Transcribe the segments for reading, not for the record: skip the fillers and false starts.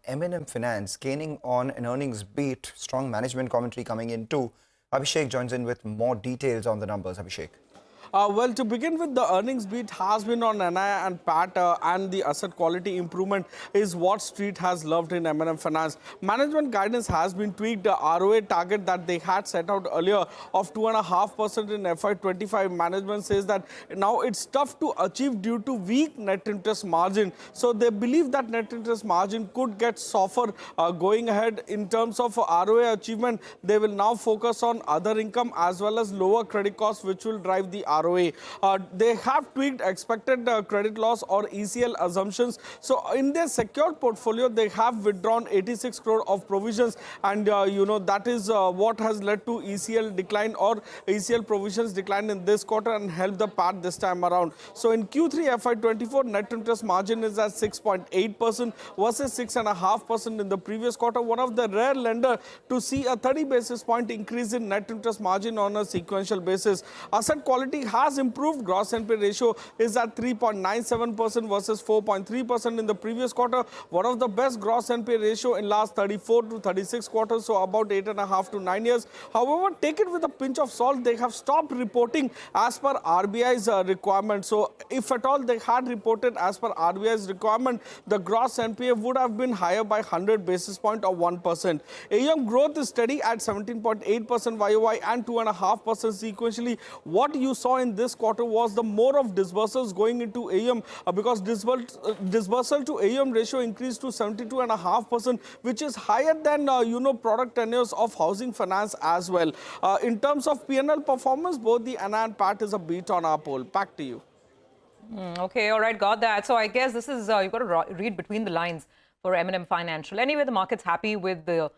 M&MFinance gaining on an earnings beat. Strong management commentary coming in too. Abhishek joins in with more details on the numbers. Abhishek. Well, to begin with, the earnings beat has been on NI and PAT, and the asset quality improvement is what Street has loved in M&MFinance. Management guidance has been tweaked. The RoA target that they had set out earlier of 2.5% in FY25, management says that now it's tough to achieve due to weak net interest margin. So they believe that net interest margin could get softer going ahead. In terms of RoA achievement, they will now focus on other income as well as lower credit costs, which will drive the RoA. They have tweaked expected credit loss or ECL assumptions. So in their secured portfolio, they have withdrawn 86 crore of provisions, and that is what has led to ECL decline or ECL provisions decline in this quarter and helped the PAT this time around. So in Q3 FY24, net interest margin is at 6.8% versus 6.5% in the previous quarter. One of the rare lender to see a 30 basis point increase in net interest margin on a sequential basis. Asset quality has improved. Gross NPA ratio is at 3.97% versus 4.3% in the previous quarter. One of the best gross NPA ratio in last 34 to 36 quarters, so about 8.5 to 9 years. However, take it with a pinch of salt. They have stopped reporting as per RBI's requirement. So if at all they had reported as per RBI's requirement, the gross NPA would have been higher by 100 basis point or 1%. AUM growth is steady at 17.8% YOY and 2.5% sequentially. What you saw in this quarter was the more of disbursals going into AUM because disbursal to AUM ratio increased to 72.5%, which is higher than product tenures of housing finance as well. In terms of P&L performance, both the NI and PAT is a beat on our poll. Back to you. Okay, all right, got that. So I guess this is you've got to read between the lines for M&M Financial. Anyway, the market's happy with the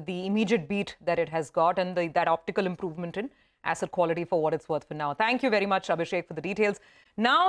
immediate beat that it has got and that optical improvement in asset quality for what it's worth for now. Thank you very much, Abhishek, for the details. Now